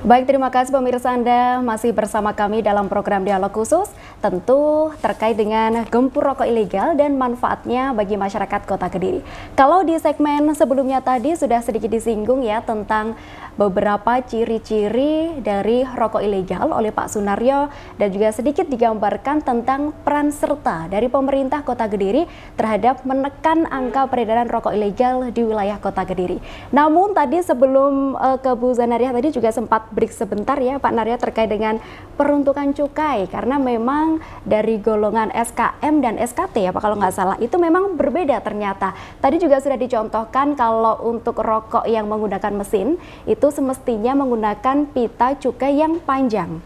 Baik, terima kasih pemirsa, Anda masih bersama kami dalam program Dialog Khusus, tentu terkait dengan gempur rokok ilegal dan manfaatnya bagi masyarakat Kota Kediri. Kalau di segmen sebelumnya tadi sudah sedikit disinggung ya tentang beberapa ciri-ciri dari rokok ilegal oleh Pak Sunaryo dan juga sedikit digambarkan tentang peran serta dari pemerintah Kota Kediri terhadap menekan angka peredaran rokok ilegal di wilayah Kota Kediri. Namun tadi sebelum ke Bu Zanaria tadi juga sempat break sebentar ya Pak Naryo terkait dengan peruntukan cukai, karena memang dari golongan SKM dan SKT ya Pak kalau nggak salah itu memang berbeda ternyata. Tadi juga sudah dicontohkan kalau untuk rokok yang menggunakan mesin itu semestinya menggunakan pita cukai yang panjang.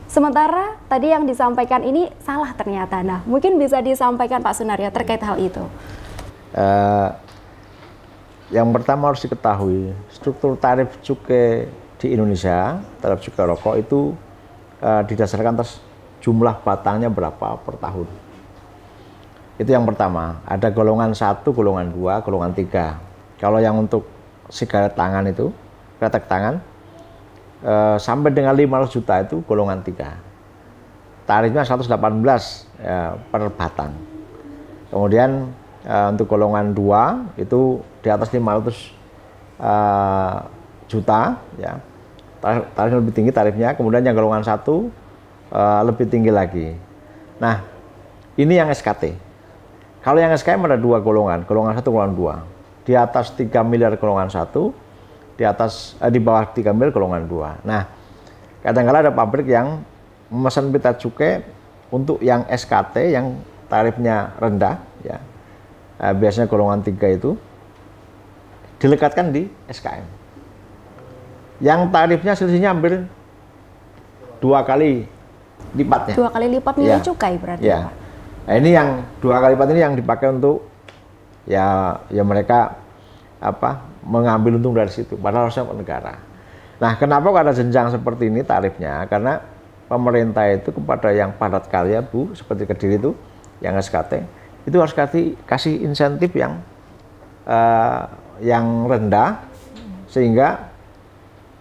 Sementara tadi yang disampaikan ini salah ternyata. Nah, mungkin bisa disampaikan Pak Sunaryo terkait hal itu. Yang pertama harus diketahui struktur tarif cukai di Indonesia, tarif cukai rokok itu didasarkan atas jumlah batangnya berapa per tahun. Itu yang pertama. Ada golongan 1, golongan 2, golongan 3. Kalau yang untuk sigaret tangan itu, kretek tangan, sampai dengan 500 juta itu golongan 3. Tarifnya 118 per batang. Kemudian untuk golongan 2 itu di atas 500 juta ya. Tarifnya lebih tinggi tarifnya, kemudian yang golongan 1 lebih tinggi lagi. Nah, ini yang SKT. Kalau yang SKM ada 2 golongan, golongan 1, golongan 2. Di atas 3 miliar golongan 1, di bawah 3 miliar golongan 2. Nah, kadang-kadang ada pabrik yang memesan pita cukai untuk yang SKT yang tarifnya rendah ya. Biasanya golongan 3 itu dilekatkan di SKM. Yang tarifnya selisihnya hampir 2 kali lipatnya. 2 kali lipat nilai cukai berarti. Ya. Nah, ini yang 2 kali lipat ini yang dipakai untuk ya mereka mengambil untung dari situ, padahal harusnya ke negara. Nah, kenapa ada jenjang seperti ini tarifnya? Karena pemerintah itu kepada yang padat karya, Bu, seperti Kediri itu, yang SKT, itu harus kasih insentif yang rendah, sehingga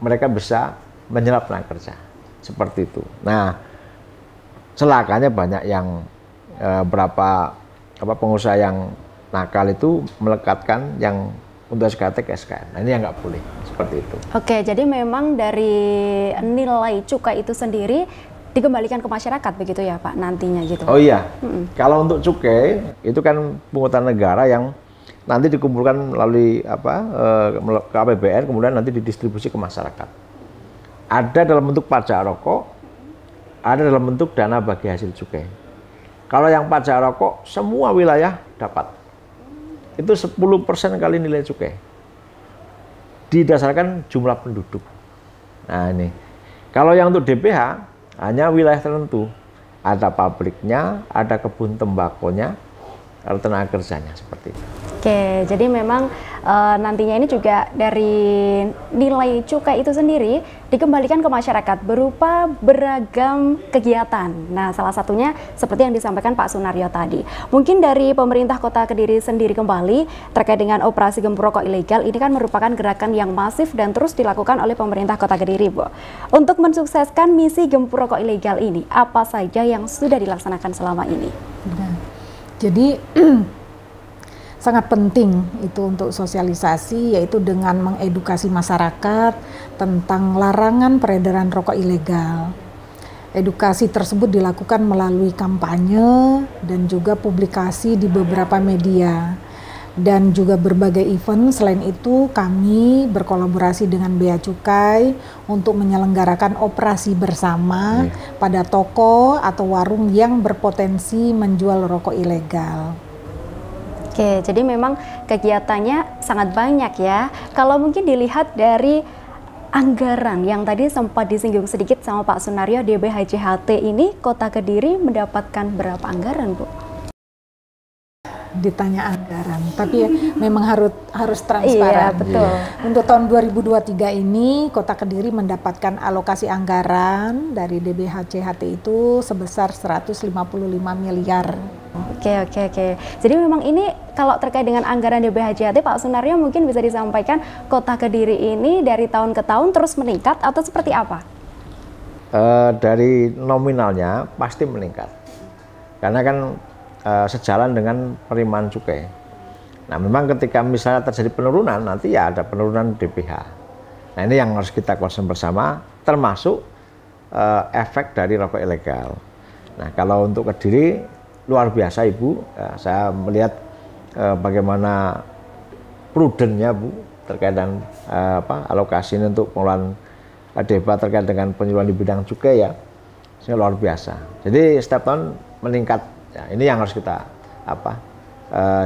mereka bisa menyerap tenaga kerja. Seperti itu. Nah, celakanya banyak yang pengusaha yang nakal itu melekatkan yang untuk SKT ke SKM. Nah, ini yang nggak boleh seperti itu. Oke, jadi memang dari nilai cukai itu sendiri dikembalikan ke masyarakat begitu ya Pak nantinya gitu. Oh iya, kalau untuk cukai itu kan pungutan negara yang nanti dikumpulkan melalui ke APBN, kemudian nanti didistribusi ke masyarakat. Ada dalam bentuk pajak rokok, ada dalam bentuk dana bagi hasil cukai. Kalau yang pajak rokok semua wilayah dapat. Itu 10% kali nilai cukai. Didasarkan jumlah penduduk. Nah ini. Kalau yang untuk DPH hanya wilayah tertentu. Ada pabriknya, ada kebun tembakonya, ada tenaga kerjanya seperti itu. Oke, jadi memang nantinya ini juga dari nilai cukai itu sendiri dikembalikan ke masyarakat berupa beragam kegiatan. Nah, salah satunya seperti yang disampaikan Pak Sunaryo tadi. Mungkin dari pemerintah Kota Kediri sendiri kembali terkait dengan operasi gempur rokok ilegal, ini kan merupakan gerakan yang masif dan terus dilakukan oleh pemerintah Kota Kediri, Bu. Untuk mensukseskan misi gempur rokok ilegal ini, apa saja yang sudah dilaksanakan selama ini? Nah, jadi sangat penting itu untuk sosialisasi, yaitu dengan mengedukasi masyarakat tentang larangan peredaran rokok ilegal. Edukasi tersebut dilakukan melalui kampanye dan juga publikasi di beberapa media dan juga berbagai event. Selain itu kami berkolaborasi dengan Bea Cukai untuk menyelenggarakan operasi bersama pada toko atau warung yang berpotensi menjual rokok ilegal. Oke, jadi memang kegiatannya sangat banyak ya. Kalau mungkin dilihat dari anggaran yang tadi sempat disinggung sedikit sama Pak Sunaryo, DBHJHT ini Kota Kediri mendapatkan berapa anggaran, Bu? ditanya anggaran, tapi ya, memang harus transparan. Iya, betul. Untuk tahun 2023 ini Kota Kediri mendapatkan alokasi anggaran dari DBHCHT itu sebesar 155 miliar. Oke. Jadi memang ini kalau terkait dengan anggaran DBHCHT, Pak Sunaryo mungkin bisa disampaikan Kota Kediri ini dari tahun ke tahun terus meningkat atau seperti apa? Dari nominalnya pasti meningkat, karena kan sejalan dengan penerimaan cukai. Nah, memang ketika misalnya terjadi penurunan, nanti ya ada penurunan DPH. Nah, ini yang harus kita concern bersama, termasuk efek dari rokok ilegal. Nah, kalau untuk Kediri luar biasa Ibu, saya melihat bagaimana prudennya Bu terkait dengan alokasi ini untuk pengelolaan debat terkait dengan penyuluhan di bidang cukai ya, sehingga luar biasa. Jadi setiap tahun meningkat. Ya, ini yang harus kita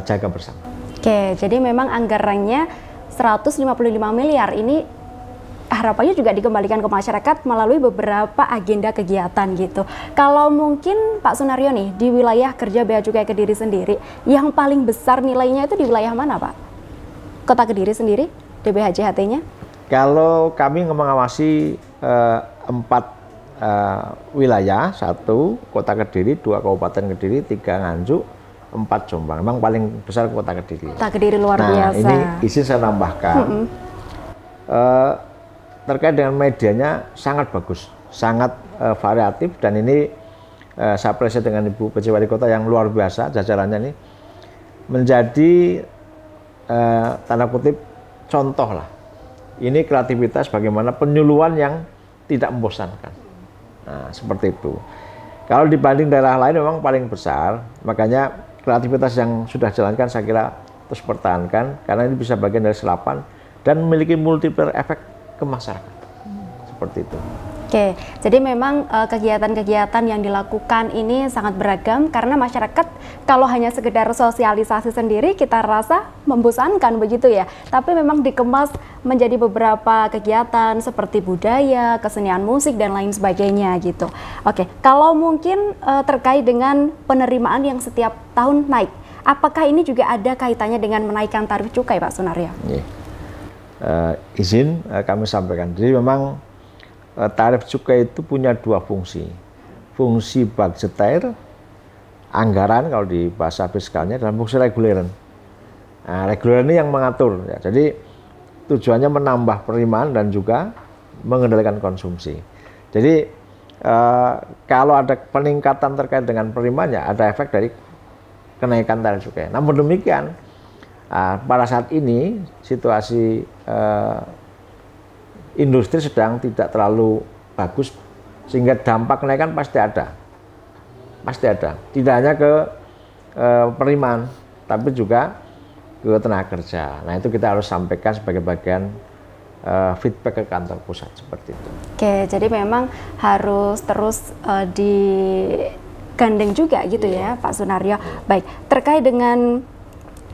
jaga bersama. Oke, jadi memang anggarannya 155 miliar ini harapannya juga dikembalikan ke masyarakat melalui beberapa agenda kegiatan gitu. Kalau mungkin Pak Sunaryo nih, di wilayah kerja Bea Cukai Kediri sendiri, yang paling besar nilainya itu di wilayah mana Pak? Kota Kediri sendiri, DBHCHT-nya? Kalau kami mengawasi 4 wilayah, 1 Kota Kediri, 2 Kabupaten Kediri, 3 Nganjuk, 4 Jombang. Memang paling besar Kota Kediri. Kota Kediri luar biasa. Ini izin saya tambahkan, terkait dengan medianya sangat bagus, sangat variatif, dan ini saya apresiasi dengan Ibu PJ Wali Kota yang luar biasa, jajarannya ini menjadi tanda kutip contoh lah. Ini kreativitas bagaimana penyuluhan yang tidak membosankan. Nah, seperti itu. Kalau dibanding daerah lain memang paling besar, makanya kreativitas yang sudah jalankan saya kira terus pertahankan, karena ini bisa bagian dari selapan dan memiliki multiplier efek ke masyarakat. Seperti itu. Oke, jadi memang kegiatan-kegiatan yang dilakukan ini sangat beragam karena masyarakat kalau hanya sekedar sosialisasi sendiri kita rasa membosankan begitu ya. Tapi memang dikemas menjadi beberapa kegiatan seperti budaya, kesenian musik dan lain sebagainya gitu. Oke, kalau mungkin terkait dengan penerimaan yang setiap tahun naik, apakah ini juga ada kaitannya dengan menaikkan tarif cukai Pak Sunaryo? Izin kami sampaikan. Jadi memang tarif cukai itu punya 2 fungsi. Fungsi budgeter, anggaran kalau di bahasa fiskalnya, dan fungsi reguleran. Nah, reguleran ini yang mengatur. Ya. Jadi tujuannya menambah penerimaan dan juga mengendalikan konsumsi. Jadi kalau ada peningkatan terkait dengan penerimaannya, ada efek dari kenaikan tarif cukai. Namun demikian, pada saat ini situasi industri sedang tidak terlalu bagus, sehingga dampak kenaikan pasti ada. Tidak hanya ke penerimaan, tapi juga ke tenaga kerja. Nah, itu kita harus sampaikan sebagai bagian feedback ke kantor pusat seperti itu. Oke, jadi memang harus terus digandeng juga gitu ya Pak Sunaryo. Baik, terkait dengan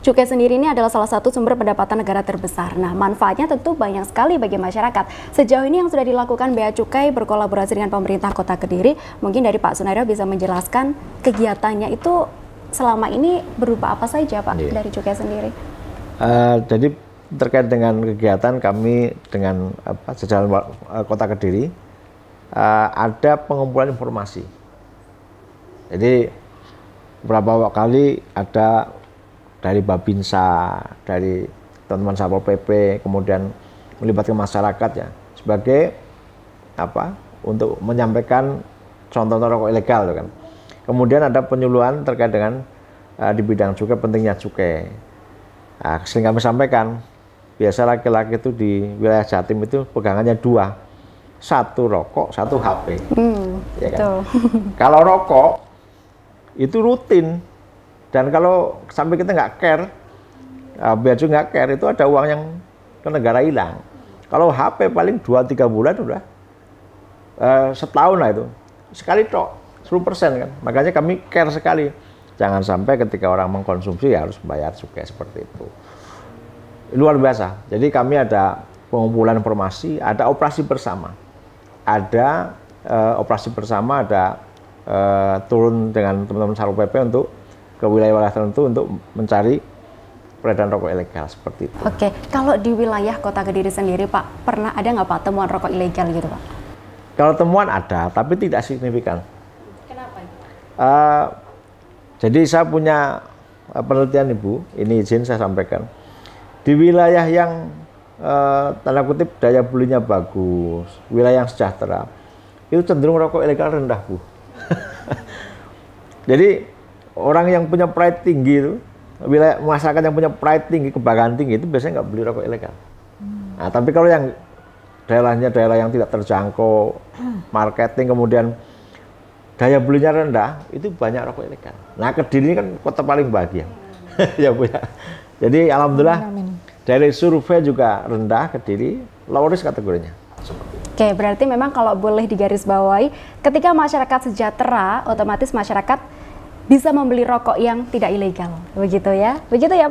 cukai sendiri ini adalah salah satu sumber pendapatan negara terbesar. Nah, manfaatnya tentu banyak sekali bagi masyarakat. Sejauh ini yang sudah dilakukan Bea Cukai berkolaborasi dengan pemerintah Kota Kediri, mungkin dari Pak Sunaryo bisa menjelaskan kegiatannya itu selama ini berupa apa saja Pak dari cukai sendiri? Jadi terkait dengan kegiatan kami dengan jajaran Kota Kediri, ada pengumpulan informasi. Jadi beberapa kali ada dari Babinsa, dari teman-teman Satpol PP, kemudian melibatkan masyarakat ya sebagai untuk menyampaikan contoh-contoh rokok ilegal kan. Kemudian ada penyuluhan terkait dengan di bidang cukai, pentingnya cukai. Nah, sering kami sampaikan, biasa laki-laki itu di wilayah Jatim itu pegangannya 2, 1 rokok, 1 HP. Ya kan? Kalau rokok itu rutin. Dan kalau sampai kita nggak care, Bea Cukai nggak care, itu ada uang yang ke negara hilang. Kalau HP paling 2-3 bulan udah setahun lah itu. Sekali tok, 10% kan. Makanya kami care sekali. Jangan sampai ketika orang mengkonsumsi ya harus bayar cukai seperti itu. Luar biasa. Jadi kami ada pengumpulan informasi, ada operasi bersama. Ada operasi bersama, ada turun dengan teman-teman Satpol PP untuk ke wilayah-wilayah tertentu untuk mencari peredaran rokok ilegal seperti itu. Oke, kalau di wilayah Kota Kediri sendiri Pak, pernah ada nggak Pak temuan rokok ilegal gitu Pak? Kalau temuan ada, tapi tidak signifikan. Kenapa? Jadi saya punya penelitian Ibu, ini izin saya sampaikan. Di wilayah yang tanda kutip daya belinya bagus, wilayah yang sejahtera, itu cenderung rokok ilegal rendah Bu. Jadi orang yang punya pride tinggi itu, wilayah masyarakat yang punya pride tinggi, kebanggaan tinggi itu biasanya nggak beli rokok ilegal. Nah, tapi kalau yang daerahnya daerah yang tidak terjangkau, marketing kemudian daya belinya rendah, itu banyak rokok ilegal. Nah, Kediri ini kan kota paling bahagia. Ya Bu ya. Jadi alhamdulillah dari survei juga rendah Kediri, low risk kategorinya. Oke, berarti memang kalau boleh digarisbawahi, ketika masyarakat sejahtera, otomatis masyarakat bisa membeli rokok yang tidak ilegal, begitu ya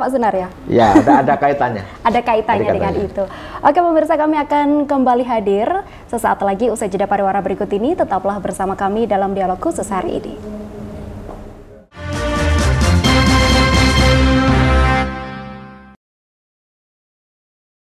Pak Sunar ya? Ya, ada kaitannya. Ada kaitannya dengan itu. Oke pemirsa, kami akan kembali hadir sesaat lagi usai jeda pariwara berikut ini. Tetaplah bersama kami dalam dialog khusus hari ini.